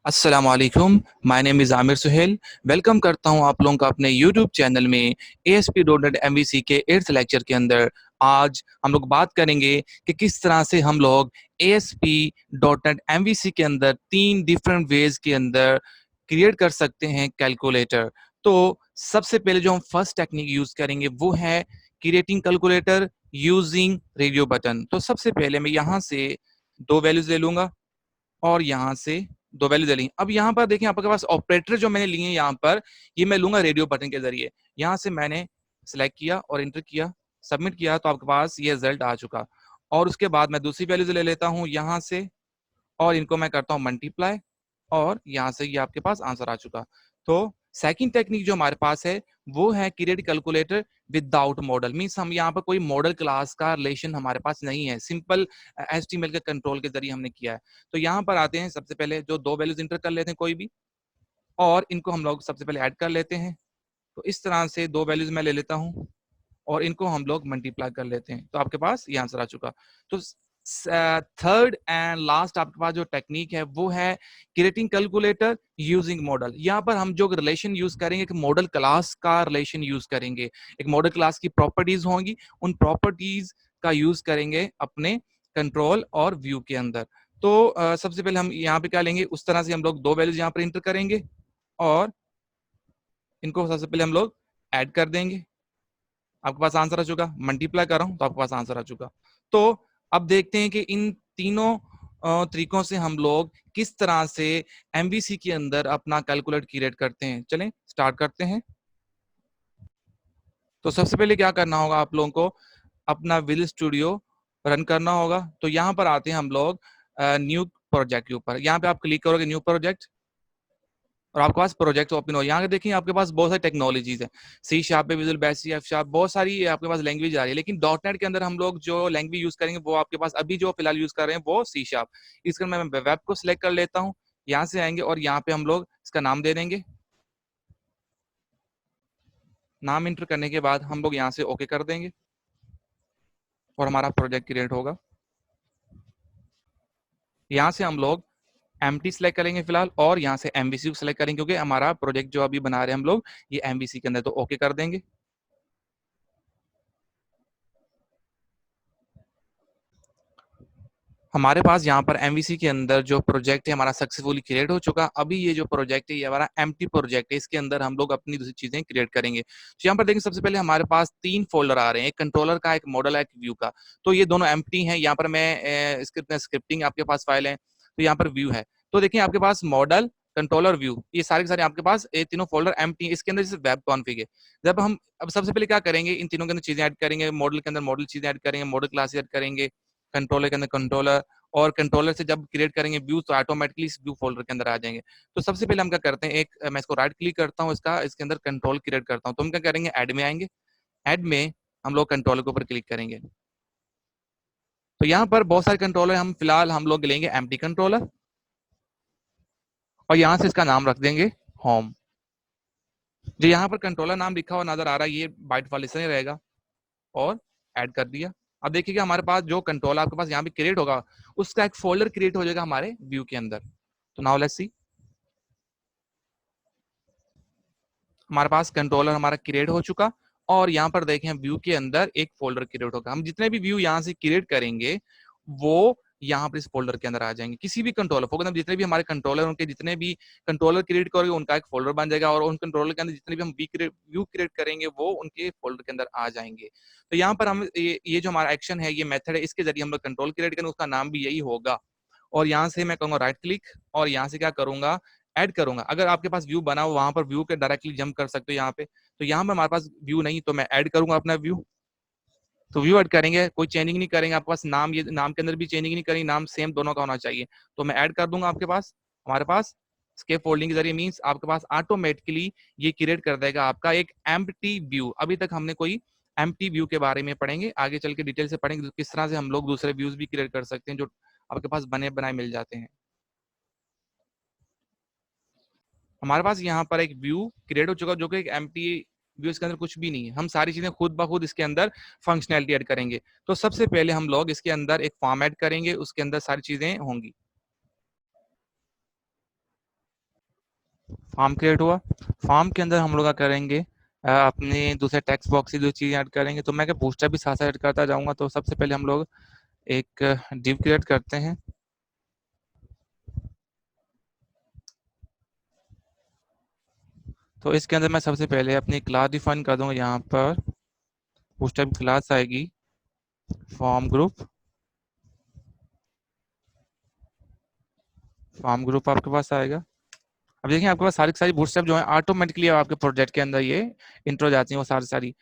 अस्सलाम वालेकुम। My name is Aamir Suhail. Welcome करता हूं आप लोगों का अपने यूट्यूब चैनल में ASP.NET MVC के 8th लेक्चर के अंदर। आज हम लोग बात करेंगे कि किस तरह से हम लोग ASP.NET MVC के अंदर 3 डिफरेंट वेज के अंदर क्रिएट कर सकते हैं कैलकुलेटर। तो सबसे पहले जो हम फर्स्ट टेक्निक यूज करेंगे वो है creating calculator using radio button. तो सबसे पहले मैं यहाँ से 2 वैल्यूज ले लूंगा और यहाँ से 2 वैल्यू ले ली। अब यहाँ पर देखिए आपके पास ऑपरेटर जो मैंने लिए हैं यहाँ पर, ये मैं लूंगा रेडियो बटन के जरिए। यहाँ से मैंने सिलेक्ट किया और इंटर किया, सबमिट किया, तो आपके पास ये रिजल्ट आ चुका। और उसके बाद मैं दूसरी वैल्यूज ले लेता हूँ यहाँ से और इनको मैं करता हूँ मल्टीप्लाई और यहाँ से ये आपके पास आंसर आ चुका। तो सेकंड टेक्निक जो हमारे पास है वो है create calculator without model. Means हम यहाँ पर कोई मॉडल क्लास का रिलेशन हमारे पास नहीं है, सिंपल HTML के कंट्रोल के जरिए हमने किया है। तो यहाँ पर आते हैं, सबसे पहले जो 2 वैल्यूज इंटर कर लेते हैं कोई भी, और इनको हम लोग सबसे पहले ऐड कर लेते हैं। तो इस तरह से 2 वैल्यूज मैं ले लेता हूँ और इनको हम लोग मल्टीप्लाई कर लेते हैं, तो आपके पास ये आंसर आ चुका। तो थर्ड एंड लास्ट आपके पास जो टेक्निक है वो है क्रिएटिंग कैलकुलेटर यूजिंग मॉडल। यहाँ पर हम जो रिलेशन यूज करेंगे, एक मॉडल क्लास का रिलेशन यूज करेंगे। एक मॉडल क्लास की प्रॉपर्टीज होंगी, उन प्रॉपर्टीज का यूज करेंगे अपने कंट्रोल और व्यू के अंदर। तो सबसे पहले हम यहाँ पे क्या लेंगे, उस तरह से हम लोग 2 वैल्यूज यहाँ पर इंटर करेंगे और इनको सबसे पहले हम लोग ऐड कर देंगे। आपके पास आंसर आ चुका। मल्टीप्लाई कर रहा हूं तो आपके पास आंसर आ चुका। तो अब देखते हैं कि इन तीनों तरीकों से हम लोग किस तरह से MVC के अंदर अपना कैलकुलेट क्रिएट करते हैं। चलें स्टार्ट करते हैं। तो सबसे पहले क्या करना होगा, आप लोगों को अपना विजुअल स्टूडियो रन करना होगा। तो यहाँ पर आते हैं हम लोग न्यू प्रोजेक्ट के ऊपर। यहाँ पे आप क्लिक करोगे न्यू प्रोजेक्ट और आपके पास प्रोजेक्ट ओपन हो। यहाँ देखिए आपके पास बहुत सारी टेक्नोलॉजीज है, सी शार्प पे, विजुअल बेसिक, एफ शार्प, बहुत सारी आपके पास लैंग्वेज आ रही है। लेकिन डॉट नेट के अंदर हम लोग जो लैंग्वेज यूज करेंगे वो आपके पास अभी जो फिलहाल यूज कर रहे हैं वो सी शार्प। इसका मैं वेब को सिलेक्ट कर लेता हूँ। यहाँ से आएंगे और यहाँ पे हम लोग इसका नाम दे देंगे। नाम इंटर करने के बाद हम लोग यहाँ से ओके कर देंगे और हमारा प्रोजेक्ट क्रिएट होगा। यहाँ से हम लोग एमटी सेलेक्ट करेंगे फिलहाल और यहाँ से MVC को सिलेक्ट करेंगे, क्योंकि हमारा प्रोजेक्ट जो अभी बना रहे हैं हम लोग ये MVC के अंदर। तो ओके कर देंगे। हमारे पास यहाँ पर MVC के अंदर जो प्रोजेक्ट है हमारा सक्सेसफुली क्रिएट हो चुका। अभी ये जो प्रोजेक्ट है ये हमारा एम्प्टी प्रोजेक्ट है, इसके अंदर हम लोग अपनी दूसरी चीजें क्रिएट करेंगे। तो यहाँ पर देखिए सबसे पहले हमारे पास 3 फोल्डर आ रहे हैं, एक कंट्रोलर का, एक मॉडल है, एक व्यू का। तो ये दोनों एम्प्टी हैं। यहाँ पर मैं स्क्रिप्टिंग आपके पास फाइल है, तो यहाँ पर व्यू है। तो देखिए आपके पास मॉडल, कंट्रोलर, व्यू, ये सारे के सारे आपके पास ये तीनों फोल्डर एम्प्टी है। इसके अंदर जैसे वेब कॉन्फिग है। जब हम अब सबसे पहले क्या करेंगे, इन तीनों के अंदर चीजें ऐड करेंगे। मॉडल के अंदर मॉडल चीजें ऐड करेंगे, मॉडल क्लास ऐड करेंगे, कंट्रोलर के अंदर कंट्रोलर, और कंट्रोलर से जब क्रिएट करेंगे व्यू तो ऑटोमेटिकली इस व्यू फोल्डर के अंदर आ जाएंगे। तो सबसे पहले हम क्या करते हैं, एक मैं इसको राइट क्लिक करता हूँ, इसके अंदर कंट्रोल क्रिएट करता हूँ। तो हम क्या करेंगे, ऐड में आएंगे। ऐड में हम लोग कंट्रोलर के ऊपर क्लिक करेंगे। तो यहाँ पर बहुत सारे कंट्रोलर, हम फिलहाल हम लोग लेंगे एम्प्टी कंट्रोलर और यहाँ से इसका नाम रख देंगे होम। जो यहाँ पर कंट्रोलर नाम लिखा हुआ नजर आ रहा है ये बाइट वाले से रहेगा और ऐड कर दिया। अब देखिएगा हमारे पास जो कंट्रोलर आपके पास यहाँ पे क्रिएट होगा उसका एक फोल्डर क्रिएट हो जाएगा हमारे व्यू के अंदर। तो नाउ लेट्स सी, हमारे पास कंट्रोलर हमारा क्रिएट हो चुका और यहाँ पर देखें व्यू के अंदर एक फोल्डर क्रिएट होगा। हम जितने भी व्यू यहाँ से क्रिएट करेंगे वो यहाँ पर इस फोल्डर के अंदर आ जाएंगे। किसी भी कंट्रोलर फोकस, जितने भी हमारे कंट्रोलर, उनके जितने भी कंट्रोलर क्रिएट करोगे उनका एक फोल्डर बन जाएगा और उन कंट्रोलर के अंदर जितने भी हम व्यू क्रिएट करेंगे वो उनके फोल्डर के अंदर आ जाएंगे। तो यहाँ पर हम ये जो हमारा एक्शन है, ये मेथड है, इसके जरिए हम लोग कंट्रोल क्रिएट करेंगे, उसका नाम भी यही होगा। और यहाँ से मैं कहूंगा राइट क्लिक और यहाँ से क्या करूंगा, ऐड करूंगा। अगर आपके पास व्यू बना हो वहां पर व्यू के डायरेक्टली जंप कर सकते हो यहाँ पे। तो यहाँ पे हमारे पास व्यू नहीं, तो मैं ऐड करूंगा अपना व्यू। तो व्यू ऐड करेंगे, कोई चेंजिंग नहीं करेंगे। आपके पास नाम, ये नाम के अंदर भी चेंजिंग नहीं करेंगे, नाम सेम दोनों का होना चाहिए। तो मैं ऐड कर दूंगा आपके पास। हमारे पास स्केप फोल्डिंग के जरिए मींस आपके पास ऑटोमेटिकली ये क्रिएट कर देगा आपका एक एम्प्टी व्यू। अभी तक हमने कोई एम्प्टी व्यू के बारे में पढ़ेंगे, आगे चल के डिटेल से पढ़ेंगे किस तरह से हम लोग दूसरे व्यूज भी क्रिएट कर सकते हैं जो आपके पास बने बनाए मिल जाते हैं। हमारे पास यहाँ पर एक व्यू क्रिएट हो चुका जो कि एक एम्प्टी व्यू, इसके अंदर कुछ भी नहीं है। हम सारी चीजें खुद ब खुद इसके अंदर फंक्शनैलिटी ऐड करेंगे। तो सबसे पहले हम लोग इसके अंदर एक फॉर्म ऐड करेंगे, उसके अंदर सारी चीजें होंगी। फॉर्म क्रिएट हुआ। फॉर्म के अंदर हम लोग क्या करेंगे, अपने दूसरे टेक्स्ट बॉक्स की जो चीज़ ऐड करेंगे। तो मैं क्या बूस्टरैप भी साथ साथ ऐड करता जाऊंगा। तो सबसे पहले हम लोग एक डिव क्रिएट करते हैं। तो इसके अंदर मैं सबसे पहले अपनी क्लास डिफाइन कर दूंगा। यहाँ पर बूस्टरैप क्लास आएगी फॉर्म ग्रुप। फॉर्म ग्रुप आपके पास आएगा। अब देखिए आपके पास सारी की सारी बूटस्ट्रैप जो है ऑटोमेटिकली आपके प्रोजेक्ट के अंदर ये इंट्रो जाती हैं वो सारी सारी।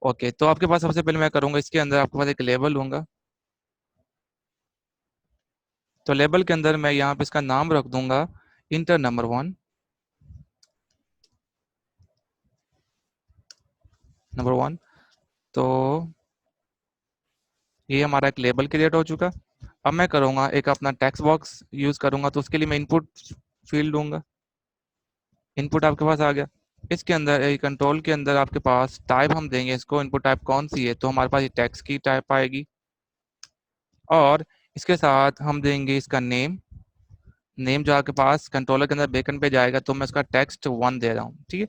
ओके, तो आपके पास सबसे पहले मैं करूंगा इसके अंदर आपके पास एक लेबल लूंगा। तो लेबल के अंदर मैं यहाँ पे इसका नाम रख दूंगा इंटर नंबर 1। तो ये हमारा एक लेबल क्रिएट हो चुका। अब मैं करूंगा एक अपना टेक्स्ट बॉक्स यूज करूंगा। तो उसके लिए मैं इनपुट फील्ड दूंगा। इनपुट आपके पास आ गया। इसके अंदर कंट्रोल के अंदर आपके पास टाइप हम देंगे इसको। इनपुट टाइप कौन सी है, तो हमारे पास ये टेक्स्ट की टाइप आएगी। और इसके साथ हम देंगे इसका नेम। नेम जो आपके पास कंट्रोलर के अंदर बेकन पे जाएगा, तो मैं उसका टेक्स्ट 1 दे रहा हूँ, ठीक है।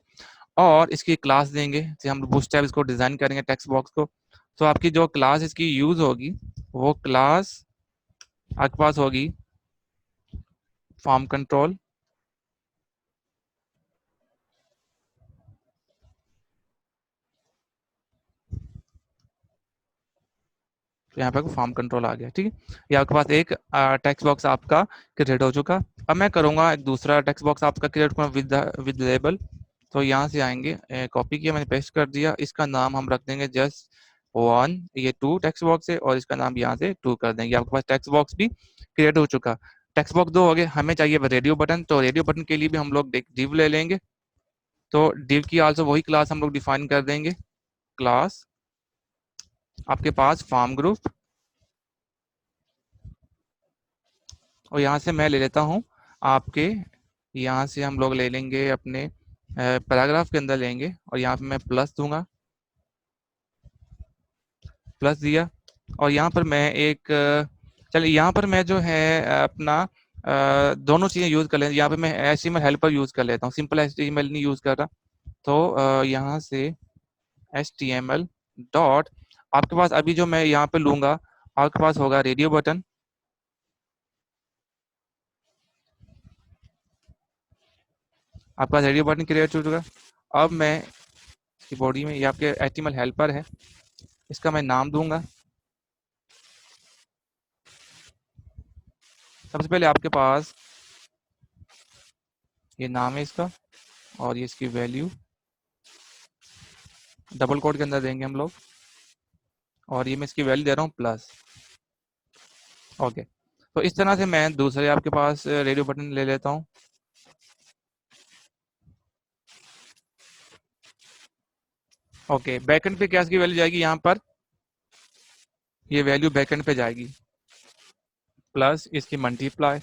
और इसकी क्लास देंगे, जैसे हम बूटस्ट्रैप इसको डिजाइन करेंगे टेक्स्ट बॉक्स को। तो आपकी जो क्लास इसकी यूज होगी वो क्लास आपके पास होगी फॉर्म कंट्रोल। तो यहाँ पे फॉर्म कंट्रोल आ गया, ठीक है। ये आपके पास एक टेक्स्ट बॉक्स आपका क्रिएट हो चुका। अब मैं करूंगा एक दूसरा टेक्स्ट बॉक्स आपका क्रिएट करूँगा विद लेबल। तो यहाँ से आएंगे, कॉपी किया मैंने, पेस्ट कर दिया। इसका नाम हम रख देंगे just 1। ये 2 टेक्स्ट बॉक्स है और इसका नाम यहाँ से 2 कर देंगे। आपके पास टेक्स्ट बॉक्स भी क्रिएट हो चुका। टेक्स्ट बॉक्स 2 हो गए। हमें चाहिए रेडियो बटन। तो रेडियो बटन के लिए भी हम लोग डिव ले लेंगे। तो डिव की आल्सो वही क्लास हम लोग डिफाइन कर देंगे। क्लास आपके पास फॉर्म ग्रुप। और यहाँ से मैं ले लेता हूँ आपके, यहाँ से हम लोग ले लेंगे अपने पैराग्राफ के अंदर लेंगे और यहाँ पे मैं प्लस दूंगा। प्लस दिया। और यहाँ पर मैं एक चलिए यहाँ पर मैं जो है अपना दोनों चीज़ें यूज़ कर लें। यहाँ पे मैं HTML हेल्पर यूज़ कर लेता हूँ, सिंपल HTML नहीं यूज़ कर रहा। तो यहाँ से HTML डॉट आपके पास अभी जो मैं यहाँ पे लूँगा, आपके पास होगा रेडियो बटन। आपके पास रेडियो बटन क्रिएट हो चुका। अब मैं इसकी बॉडी में, ये आपके HTML हेल्पर है, इसका मैं नाम दूंगा। सबसे पहले आपके पास ये नाम है इसका, और ये इसकी वैल्यू डबल कोड के अंदर देंगे हम लोग। और ये मैं इसकी वैल्यू दे रहा हूँ प्लस। ओके, तो इस तरह से मैं दूसरे आपके पास रेडियो बटन ले लेता हूँ। ओके, बैकएंड पे क्या इसकी वैल्यू जाएगी, यहाँ पर ये वैल्यू बैकएंड पे जाएगी प्लस इसकी मल्टीप्लाई।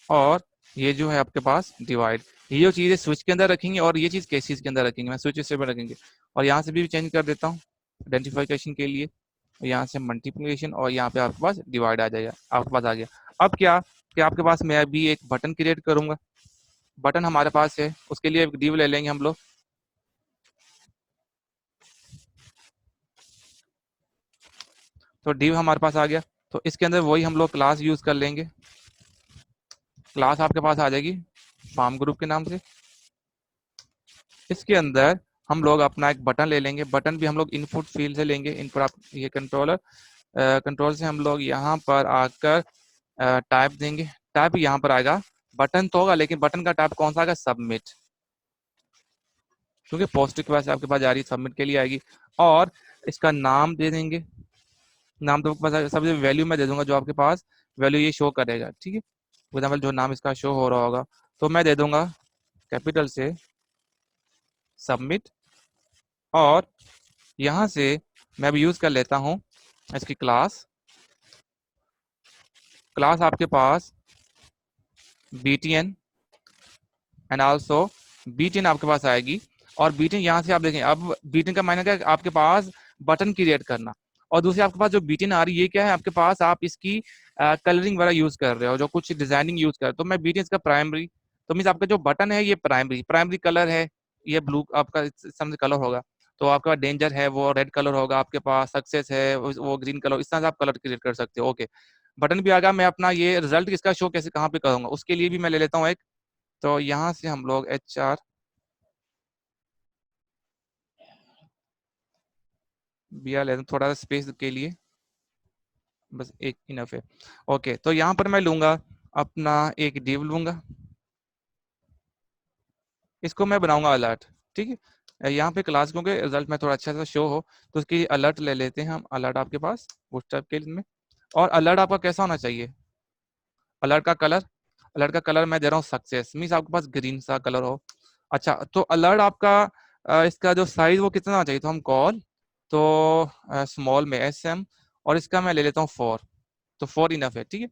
और ये जो है आपके पास डिवाइड। ये जो चीज़ है स्विच के अंदर रखेंगे और ये चीज़ केसेस के अंदर रखेंगे। मैं स्विच से में रखेंगे। और यहाँ से भी चेंज कर देता हूँ आइडेंटिफिकेशन के लिए। यहाँ से मल्टीप्लिकेशन और यहाँ पे आपके पास डिवाइड आ जाएगा, आपके पास आ गया। अब क्या कि आपके पास मैं अभी एक बटन क्रिएट करूंगा। बटन हमारे पास है, उसके लिए एक डिव ले लेंगे हम लोग। तो डिव हमारे पास आ गया। तो इसके अंदर वही हम लोग क्लास यूज कर लेंगे। क्लास आपके पास आ जाएगी फार्म ग्रुप के नाम से। इसके अंदर हम लोग अपना एक बटन ले लेंगे। बटन भी हम लोग इनपुट फील्ड से लेंगे। इनपुट आप ये कंट्रोलर कंट्रोल से हम लोग यहाँ पर आकर टाइप देंगे। टाइप यहाँ पर आएगा, बटन तो होगा लेकिन बटन का टाइप कौन सा आएगा, सबमिट। क्योंकि पोस्ट रिक्वेस्ट आपके पास जा रही है, सबमिट के लिए आएगी। और इसका नाम दे देंगे। नाम तो आपके पास सबसे वैल्यू मैं दे दूंगा जो आपके पास वैल्यू ये शो करेगा, ठीक है। फॉर एग्जाम्पल जो नाम इसका शो हो रहा होगा, तो मैं दे दूंगा कैपिटल से सबमिट। और यहाँ से मैं अब यूज कर लेता हूँ इसकी क्लास। क्लास आपके पास btn एंड आल्सो btn आपके पास आएगी। और btn यहाँ से आप देखें, अब btn का मायने क्या है, आपके पास बटन क्रिएट करना। और दूसरी आपके पास जो btn आ रही है, ये क्या है, आपके पास आप इसकी कलरिंग वगैरह यूज कर रहे हो, जो कुछ डिजाइनिंग यूज कर रहे हो। तो मैं btn इसका प्राइमरी तो मीन्स आपका जो बटन है ये प्राइमरी प्राइमरी कलर है, ये ब्लू आपका इस तरह से कलर होगा। तो आपका डेंजर है वो रेड कलर होगा, आपके पास सक्सेस है वो ग्रीन कलर, इस तरह से आप कलर क्रिएट कर सकते हो। ओके, बटन भी आ गया। मैं अपना ये रिजल्ट किसका शो कैसे कहाँ पे करूंगा, उसके लिए भी मैं ले लेता हूँ एक। तो यहाँ से हम लोग HR BR लेते हैं थोड़ा सा स्पेस के लिए, बस एक इनफ है। ओके, तो यहाँ पर मैं लूंगा अपना एक डिव लूंगा, इसको मैं बनाऊंगा अलर्ट। ठीक है, यहाँ पे क्लास क्योंकि रिजल्ट में थोड़ा अच्छा सा शो हो, तो उसकी अलर्ट ले लेते हैं हम। अलर्ट आपके पास बूटस्ट्रैप के में, और अलर्ट आपका कैसा होना चाहिए, अलर्ट का कलर, अलर्ट का कलर मैं दे रहा हूँ सक्सेस, मीन्स आपके पास ग्रीन सा कलर हो। अच्छा, तो अलर्ट आपका इसका जो साइज वो कितना होना चाहिए, तो हम कॉल तो स्मॉल में SM, और इसका मैं ले लेता हूँ 4। तो 4 इनफ है। ठीक है,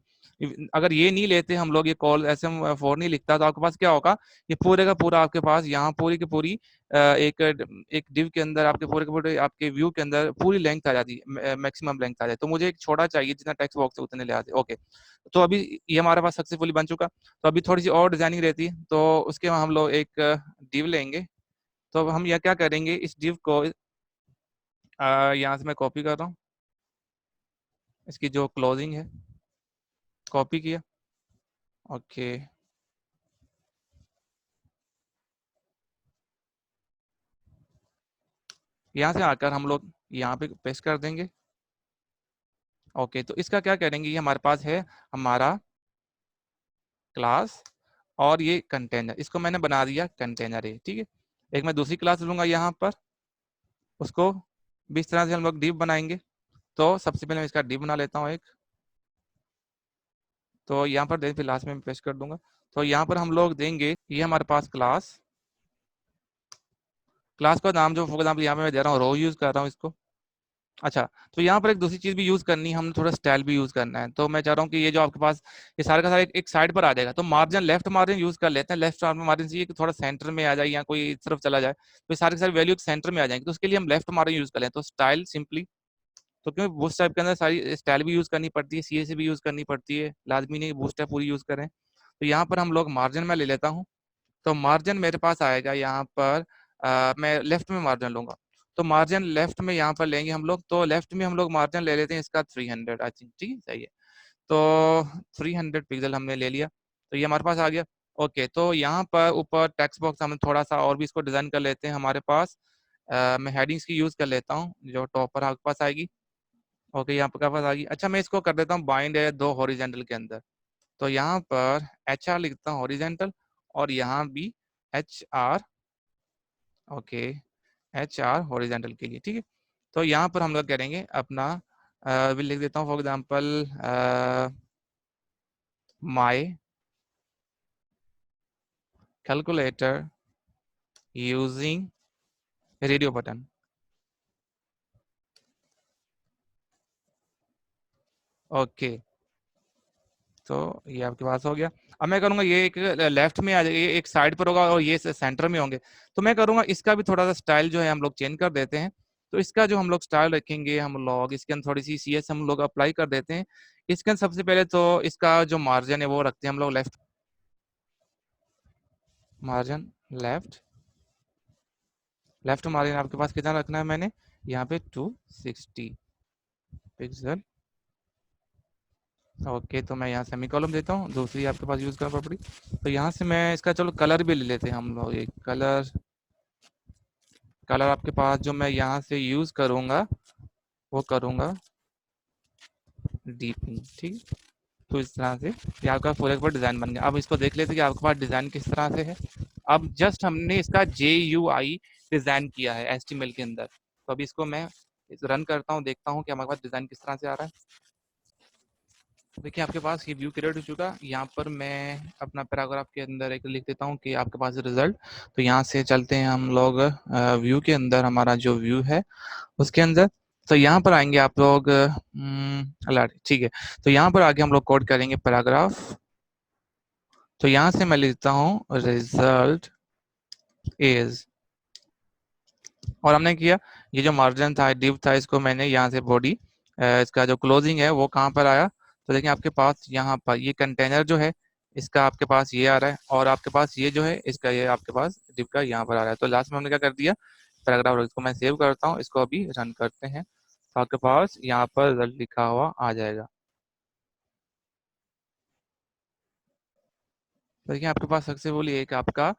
अगर ये नहीं लेते हम लोग, ये कॉल SM 4 नहीं लिखता, तो आपके पास क्या होगा, ये पूरे का पूरा आपके पास यहाँ पूरी की पूरी एक एक डिव के अंदर आपके पूरे के पूरे आपके व्यू के अंदर पूरी लेंथ आ जाती है, मैक्सिमम लेंथ आ जाती है। तो मुझे एक छोटा चाहिए, जितना टेक्स्ट बॉक्स है उतने ले आते। ओके, तो अभी ये हमारे पास सक्सेसफुली बन चुका। तो अभी थोड़ी सी और डिजाइनिंग रहती है, तो उसके हम लोग एक डिव लेंगे। तो अब हम यह क्या करेंगे, इस डिव को यहाँ से मैं कॉपी कर रहा हूँ, इसकी जो क्लोजिंग है कॉपी किया। ओके, यहाँ से आकर हम लोग यहाँ पे पेस्ट कर देंगे। ओके, तो इसका क्या करेंगे, ये हमारे पास है हमारा क्लास, और ये कंटेनर, इसको मैंने बना दिया कंटेनर है। ठीक है, एक मैं दूसरी क्लास लूंगा यहाँ पर, उसको भी इस तरह से हम लोग डिव बनाएंगे। तो सबसे पहले मैं इसका डिव बना लेता हूँ एक। तो यहाँ पर फिर लास्ट में पेस्ट कर दूंगा। तो यहाँ पर हम लोग देंगे, ये हमारे पास क्लास, क्लास का नाम जो फॉर एग्जाम्पल यहाँ पे मैं दे रहा हूँ रो यूज कर रहा हूँ इसको। अच्छा, तो यहाँ पर एक दूसरी चीज भी यूज करनी है, हमने थोड़ा स्टाइल भी यूज करना है। तो मैं चाह रहा हूँ कि ये जो आपके पास ये सारा का सारा एक साइड पर आ जाएगा, तो मार्जिन लेफ्ट मार्जिन यूज कर लेते हैं। लेफ्ट मार्जिन चाहिए कि थोड़ा सेंटर में आ जाए या कोई तरफ चला जाए, तो ये सारे के सारे वैल्यू सेंटर में आ जाएंगे। तो उसके लिए हम लेफ्ट मार्जिन यूज कर लें। तो स्टाइल सिंपली, तो क्योंकि बूस्ट टाइप के अंदर सारी स्टाइल भी यूज करनी पड़ती है, CSS भी यूज करनी पड़ती है, लाजमी नहीं बूस्ट टाइप पूरी यूज करें। तो यहाँ पर हम लोग मार्जिन में ले लेता हूँ। तो मार्जिन मेरे पास आएगा यहाँ पर, मैं लेफ्ट में मार्जिन लूंगा। तो मार्जिन लेफ्ट में यहाँ पर लेंगे हम लोग। तो लेफ्ट में हम लोग मार्जिन ले लेते हैं इसका 300, आई थिंक। ठीक है, सही है। तो 300 पिक्सल हमने ले लिया, तो ये हमारे पास आ गया। ओके, तो यहाँ पर ऊपर टेक्स्ट बॉक्स हम थोड़ा सा और भी इसको डिजाइन कर लेते हैं हमारे पास। मैं हेडिंग्स की यूज कर लेता हूँ, जो टॉप पर आपके पास आएगी। ओके, यहाँ पर पास आ गई। अच्छा, मैं इसको कर देता हूँ बाइंड है 2 हॉरिजेंटल के अंदर। तो यहाँ पर HR लिखता हूँ हॉरिजेंटल, और यहाँ भी HR। ओके, HR हॉरिजेंटल के लिए। ठीक है, तो यहाँ पर हम लोग करेंगे अपना भी लिख देता हूँ for example my calculator using radio button. Okay, तो ये आपके पास हो गया। अब मैं करूंगा ये एक लेफ्ट में आ जाएगा, ये एक साइड पर होगा, और ये सेंटर में होंगे। तो मैं करूंगा इसका भी थोड़ा सा स्टाइल जो है हम लोग चेंज कर देते हैं। तो इसका जो हम लोग स्टाइल रखेंगे, हम लोग इसके अंदर थोड़ी सी CS हम लोग अप्लाई कर देते हैं। इसके अंदर सबसे पहले तो इसका जो मार्जिन है वो रखते हैं हम लोग left margin. Left left margin आपके पास कितना रखना है, मैंने यहाँ पे 260 पिक्सल। ओके, तो मैं यहाँ सेमी कॉलम देता हूँ, दूसरी आपके पास यूज करना पड़ी। तो यहाँ से मैं इसका चलो कलर भी ले लेते हैं हम लोग, एक कलर। कलर आपके पास जो मैं यहाँ से यूज करूंगा वो करूंगा डीपिंग। ठीक है, तो इस तरह से ये आपका पूरे का पूरा डिजाइन बन गया। अब इसको देख लेते हैं कि आपके पास डिजाइन किस तरह से है। अब जस्ट हमने इसका JUI डिजाइन किया है HTML के अंदर। तो अभी इसको मैं रन करता हूँ, देखता हूँ कि हमारे पास डिजाइन किस तरह से आ रहा है। देखिए, आपके पास ये व्यू क्रिएट हो चुका। यहाँ पर मैं अपना पैराग्राफ के अंदर एक लिख देता हूँ कि आपके पास रिजल्ट। तो यहाँ से चलते हैं हम लोग व्यू के अंदर, हमारा जो व्यू है उसके अंदर। तो यहाँ पर आएंगे आप लोग अलर्ट। ठीक है, तो यहाँ पर आके हम लोग कोड करेंगे पैराग्राफ। तो यहाँ से मैं लिखता हूँ रिजल्ट इज, और हमने किया ये जो मार्जिन था डिव था, इसको मैंने यहाँ से बॉडी इसका जो क्लोजिंग है वो कहाँ पर आया। तो देखिए आपके पास यहाँ पर ये कंटेनर जो है इसका आपके पास ये आ रहा है, और आपके पास ये जो है इसका ये आपके पास div का यहाँ पर आ रहा है। तो लास्ट में हमने क्या कर दिया, पैराग्राफ, इसको मैं सेव करता हूँ, इसको अभी रन करते हैं, तो आपके पास यहाँ पर रिजल्ट लिखा हुआ आ जाएगा। तो देखिए आपके पास सक्सेसफुली एक आपका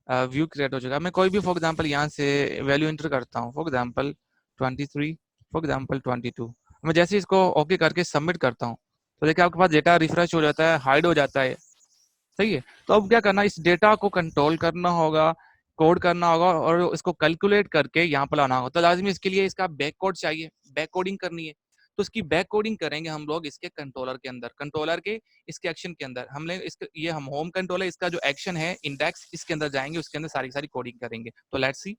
व्यू क्रिएट हो चुका है। मैं कोई भी फॉर एग्जांपल यहाँ से वैल्यू एंटर करता हूँ, फॉर एग्जांपल 23, फॉर एग्जांपल 22। मैं जैसे इसको ओके करके सबमिट करता हूँ, तो देखिए आपके पास डेटा रिफ्रेश हो जाता है, हाइड हो जाता है। सही है। तो अब क्या करना, इस डेटा को कंट्रोल करना होगा, कोड करना होगा, और इसको कैलकुलेट करके यहाँ पर लाना होगा। तो लाजमी इसके लिए इसका बैक कोड चाहिए, बैक कोडिंग करनी है। तो इसकी बैक कोडिंग करेंगे हम लोग इसके कंट्रोलर के अंदर, कंट्रोलर के इसके एक्शन के अंदर। हमने इसके ये हम होम कंट्रोलर, इसका जो एक्शन है इंडेक्स, इसके अंदर जाएंगे, उसके अंदर सारी सारी कोडिंग करेंगे। तो लेट्स सी,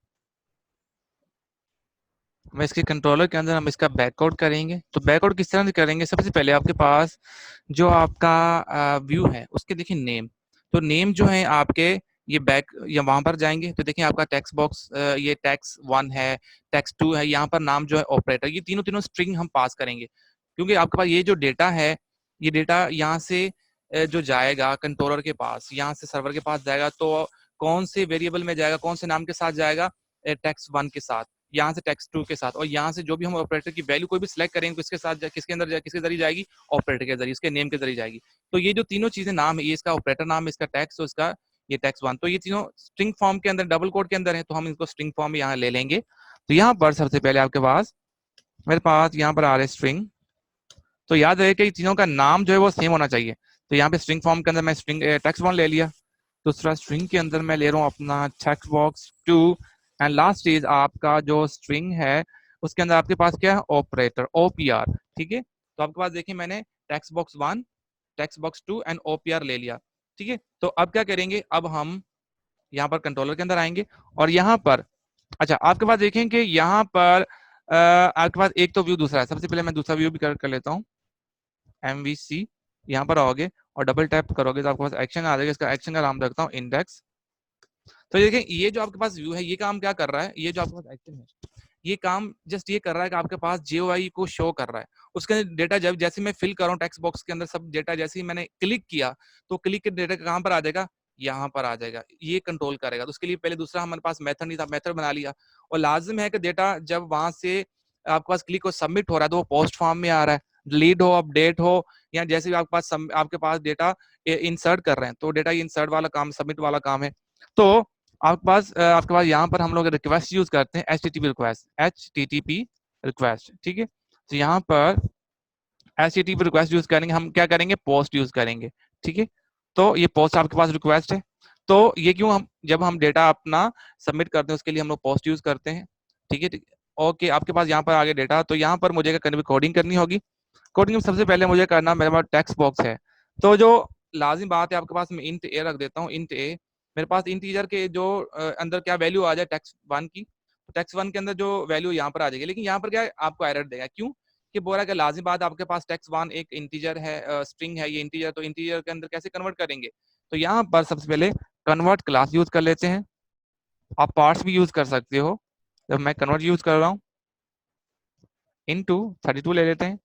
मैं इसके कंट्रोलर के अंदर हम इसका बैकआउट करेंगे। तो बैकआउट किस तरह से करेंगे, सबसे पहले आपके पास जो आपका व्यू है उसके देखिए नेम, तो नेम जो है आपके ये बैक या वहां पर जाएंगे, तो देखिए आपका टेक्स्ट बॉक्स ये टेक्स्ट 1 है, टेक्स्ट 2 है, यहाँ पर नाम जो है ऑपरेटर, ये तीनों तीनों स्ट्रिंग हम पास करेंगे। क्योंकि आपके पास ये जो डेटा है, ये डेटा यहाँ से जो जाएगा कंट्रोलर के पास, यहाँ से सर्वर के पास जाएगा, तो कौन से वेरिएबल में जाएगा, कौन से नाम के साथ जाएगा, टेक्स्ट 1 के साथ, यहाँ से टेक्स्ट 2 के साथ, और यहाँ से जो भी हम ऑपरेटर की वैल्यू कोई भी सिलेक्ट करेंगे किसके साथ किसके अंदर किसके जरिए जाएगी, ऑपरेटर के जरिए, इसके नेम के जरिए जाएगी। तो ये जो तीनों चीजें नाम है, ये इसका ऑपरेटर नाम है, इसका टेक्स्ट, और इसका ये टेक्स्ट 1, तो ये तीनों स्ट्रिंग फॉर्म के अंदर, डबल कोड के अंदर है, तो हम इनको स्ट्रिंग फॉर्म में यहाँ ले लेंगे। तो यहाँ पर सबसे पहले आपके पास मेरे पास यहाँ पर आ रहा है स्ट्रिंग। तो याद रहे कि तीनों का नाम जो है वो सेम होना चाहिए। तो यहाँ पे स्ट्रिंग फॉर्म के अंदर मैं स्ट्रिंग टेक्स्ट 1 ले लिया, दूसरा स्ट्रिंग के अंदर मैं ले रहा हूँ अपना text box 2, and last is आपका जो स्ट्रिंग है उसके अंदर आपके पास क्या है, ऑपरेटर, ओपीआर। ठीक है, तो आपके पास देखिए मैंने text box 1, text box 2 and OPR ले लिया। ठीक है, तो अब क्या करेंगे, अब हम यहाँ पर कंट्रोलर के अंदर आएंगे, और यहाँ पर अच्छा आपके पास देखें कि यहाँ पर आपके पास एक तो व्यू दूसरा है। सबसे पहले मैं दूसरा व्यू भी कर लेता हूँ, MVC, यहाँ पर आओगे और डबल टैप करोगे तो आपके पास एक्शन आ जाएगा। इसका एक्शन का नाम रखता हूँ इंडेक्स। तो देखिए ये जो आपके पास व्यू है, ये काम क्या कर रहा है, ये जो आपके पास एक्शन है, ये काम जस्ट ये कर रहा है कि आपके पास जीओआई को शो कर रहा है। उसके अंदर डेटा जब जैसे मैं फिल कर रहा हूँ टेक्स्ट बॉक्स के अंदर सब डेटा, जैसे ही मैंने क्लिक किया तो क्लिक के डेटा कहाँ पर आ जाएगा, यहाँ पर आ जाएगा, ये कंट्रोल करेगा। तो उसके लिए पहले दूसरा हमारे पास मेथड नहीं था, मेथड बना लिया। और लाजिम है कि डेटा जब वहां से आपके पास क्लिक हो सबमिट हो रहा है तो वो पोस्ट फॉर्म में आ रहा है, डिलीट हो अपडेट हो, या जैसे भी आपके पास डेटा इंसर्ट कर रहे हैं, तो डेटा इंसर्ट वाला काम, सबमिट वाला काम है। तो आपके पास यहाँ पर हम लोग रिक्वेस्ट यूज करते हैं, HTTP रिक्वेस्ट। ठीक है, तो यहाँ पर HTTP रिक्वेस्ट यूज करेंगे, हम क्या करेंगे, पोस्ट यूज करेंगे। ठीक है, तो ये पोस्ट आपके पास रिक्वेस्ट है, तो ये क्यों, हम जब हम डेटा अपना सबमिट करते हैं उसके लिए हम लोग पोस्ट यूज करते हैं। ठीक है, ओके, आपके पास यहाँ पर आगे डेटा, तो यहाँ पर मुझे कोडिंग करनी होगी। कोडिंग में सबसे पहले मुझे करना, मेरे पास टेक्स्ट बॉक्स है, तो जो लाजिम बात है आपके पास, मैं इंट ए रख देता हूँ, इंट ए। मेरे पास इंटीजर के जो अंदर क्या वैल्यू आ जाए टेक्स्ट 1 की, टेक्स्ट 1 के अंदर जो वैल्यू यहाँ पर आ जाएगी, लेकिन यहाँ पर क्या है, आपको एरर देगा, क्यों कि बोल रहा है कि लाजिम बात आपके पास टेक्स्ट 1 एक इंटीजर है, स्ट्रिंग है ये इंटीजर, तो इंटीजर के अंदर कैसे कन्वर्ट करेंगे। तो यहाँ पर सबसे पहले कन्वर्ट क्लास यूज कर लेते हैं, आप पार्ट्स भी यूज कर सकते हो। जब मैं कन्वर्ट यूज कर रहा हूँ, इनटू 32 ले लेते हैं,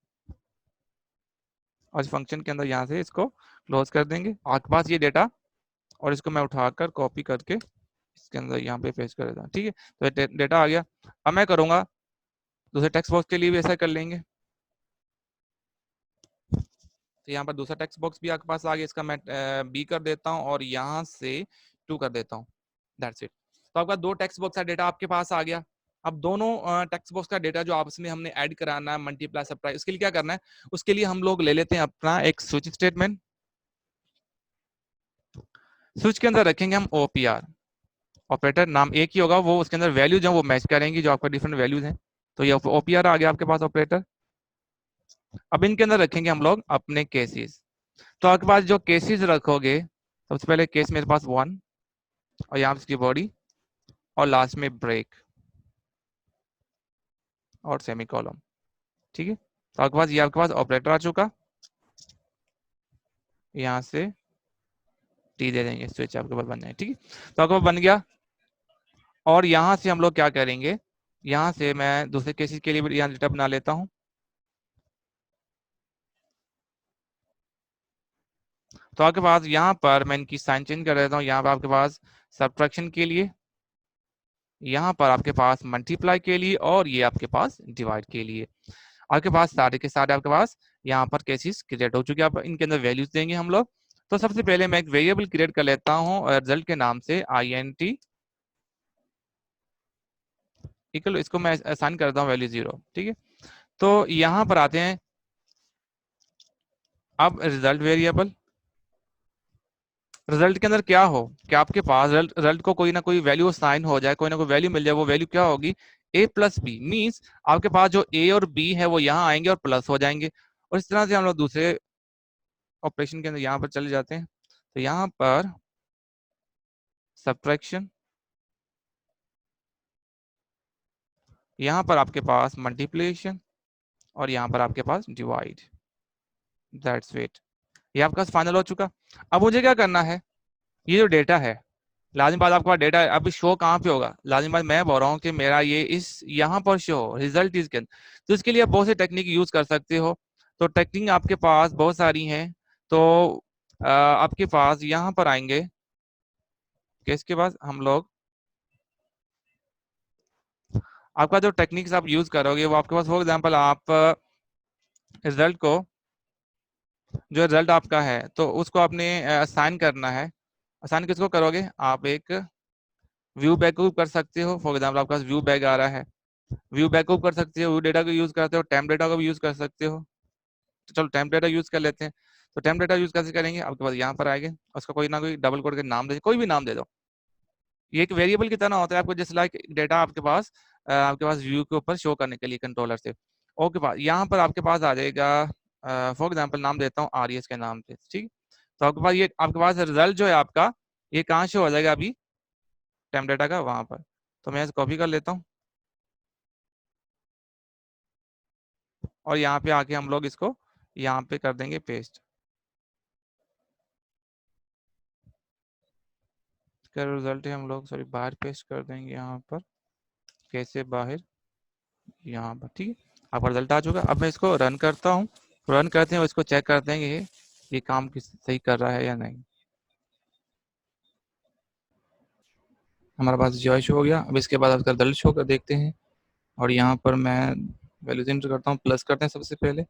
और इस फंक्शन के अंदर यहाँ से इसको क्लोज कर देंगे। आपके पास ये डेटा, और इसको मैं उठाकर कॉपी करके इसके अंदर यहाँ पे पेस्ट कर देता हूँ। ठीक है, तो डेटा आ गया। अब मैं करूंगा दूसरे टेक्स्ट बॉक्स के लिए भी ऐसा कर लेंगे, तो यहाँ पर दूसरा टेक्स्ट बॉक्स भी आपके पास आ गया, इसका मैं बी कर देता हूँ और यहाँ से 2 कर देता हूँ, दैट्स इट। तो आपका 2 टेक्स्ट बॉक्स का डेटा आपके पास आ गया। अब दोनों टेक्स्ट बॉक्स का डेटा जो आपस में हमने ऐड कराना है, मल्टीप्लाई सब्ट्रैक्ट, उसके लिए क्या करना है, उसके लिए हम लोग ले लेते हैं अपना एक स्विच स्टेटमेंट। स्विच के अंदर रखेंगे हम ओपीआर, ऑपरेटर नाम एक ही होगा, वो उसके अंदर वैल्यू जो वो मैच करेंगी जो आपका डिफरेंट वैल्यूज हैं। तो ये ओपीआर आ गया आपके पास ऑपरेटर। अब इनके अंदर रखेंगे हम लोग अपने केसेस। तो आपके पास जो केसेस रखोगे, सबसे पहले केस मेरे पास 1, और यहाँ इसकी बॉडी, और लास्ट में ब्रेक और सेमी कॉलम। ठीक है, तो आपके पास ये आपके पास ऑपरेटर आ चुका, यहाँ से टी दे देंगे, स्विच आपके पास बन जाए। ठीक है, तो आपके पास बन गया। और यहाँ से हम लोग क्या करेंगे, यहाँ से मैं दूसरे केसेस के लिए भी यहाँ डेटा बना लेता हूँ। तो आपके पास यहाँ पर मैं इनकी साइन चेंज कर देता हूँ। यहाँ पर आपके पास सब्ट्रैक्शन के लिए, यहाँ पर आपके पास मल्टीप्लाई के लिए, और ये आपके पास डिवाइड के लिए। आपके पास सारे के सारे आपके पास यहाँ पर केसेस क्रिएट हो चुके हैं। आप इनके अंदर वैल्यूज देंगे हम लोग। तो सबसे पहले मैं एक वेरिएबल क्रिएट कर लेता हूँ रिजल्ट के नाम से INT इक्वल, इसको मैं असाइन करता हूँ वैल्यू 0। ठीक है, तो यहाँ पर आते हैं अब रिजल्ट वेरिएबल। रिजल्ट के अंदर क्या हो कि आपके पास रिजल्ट को कोई ना कोई वैल्यू साइन हो जाए, कोई ना कोई वैल्यू मिल जाए। वो वैल्यू क्या होगी? A प्लस बी, मीन्स आपके पास जो A और B है वो यहाँ आएंगे और प्लस हो जाएंगे। और इस तरह से हम लोग दूसरे ऑपरेशन के अंदर यहाँ पर चले जाते हैं। तो यहाँ पर सब्ट्रैक्शन, यहाँ पर आपके पास मल्टीप्लिकेशन, और यहाँ पर आपके पास डिवाइड। दैट्स इट, ये आपका फाइनल हो चुका। अब मुझे क्या करना है? ये जो डेटा है, लाजिम बात आपके पास डेटा है, अभी शो कहाँ पे होगा? लाजिम बात मैं बोल रहा हूँ कि मेरा ये इस यहाँ पर शो हो, रिजल्ट इज के। तो इसके लिए आप बहुत से टेक्निक यूज कर सकते हो। तो टेक्निक आपके पास बहुत सारी हैं। तो आपके पास यहाँ पर आएंगे कि इसके बाद हम लोग, आपका जो टेक्निक्स आप यूज करोगे वो आपके पास, फॉर एग्जाम्पल आप रिजल्ट को, जो रिजल्ट आपका है तो उसको आपने असाइन करना है। असाइन किसको करोगे? आप एक व्यू बैकअप कर सकते हो। फॉर एग्जाम्पल आपके पास व्यू बैग आ रहा है, व्यू बैकअप कर सकते हो, व्यू डेटा को यूज करते हो, टेम्प डेटा को भी यूज कर सकते हो। तो चलो टेम्प डेटा यूज कर लेते हैं। तो टेम्प डेटा यूज कैसे करेंगे? आपके पास यहाँ पर आएंगे, उसका कोई ना कोई डबल कोड के नाम दे, कोई भी नाम दे दो। ये एक वेरिएबल की तरह होता है, आपको जैसे लाइक डेटा आपके पास व्यू के ऊपर शो करने के लिए कंट्रोलर से। ओके, पास यहाँ पर आपके पास आ जाएगा, फॉर एग्जाम्पल नाम देता हूँ RES के नाम से। ठीक, तो आपके पास ये आपके पास रिजल्ट जो है आपका, ये कहाँ शो हो जाएगा? अभी टेम्प डेटा का वहां पर। तो मैं कॉपी कर लेता हूँ और यहाँ पे आके हम लोग इसको यहाँ पे कर देंगे पेस्ट। इसका रिजल्ट है हम लोग सॉरी बाहर पेस्ट कर देंगे यहाँ पर। कैसे बाहर? यहाँ पर। ठीक है, आपका रिजल्ट आ चुका। अब मैं इसको रन करता हूँ। रन करते हैं, इसको चेक करते हैं कि ये काम किस सही कर रहा है या नहीं। हमारे पास जॉय शो हो गया। अब इसके बाद आपका रिजल्ट शो कर देखते हैं। और यहाँ पर मैं वैल्यूज एंटर करता हूँ, प्लस करते हैं सबसे पहले।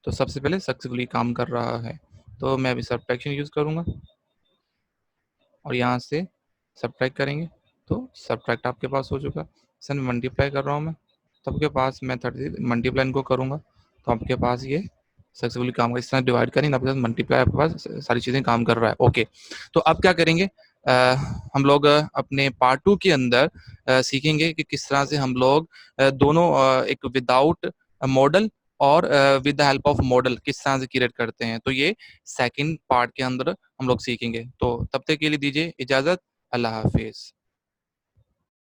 तो सबसे पहले सक्सेसफुली काम कर रहा है। तो मैं अभी सब्ट्रैक्शन यूज करूंगा और यहाँ से सब्ट्रैक्ट करेंगे। तो सब्ट्रैक्ट आपके पास हो चुका। सर मल्टीप्लाई कर रहा हूँ मैं, तो आपके पास मैं 30 मल्टीप्लाई इनको करूँगा तो आपके पास ये सक्सेसफुली काम कर। इस तरह डिवाइड करेंगे, आपके पास मल्टीप्लाई, आपके पास सारी चीज़ें काम कर रहा है। ओके, तो अब क्या करेंगे? हम लोग अपने पार्ट 2 के अंदर सीखेंगे कि किस तरह से हम लोग दोनों एक विदाउट मॉडल और with the help of model किस तरह से क्रिएट करते हैं। तो ये सेकंड पार्ट के अंदर हम लोग सीखेंगे। तो तब तक के लिए दीजिए इजाजत। अल्लाह हाफिज।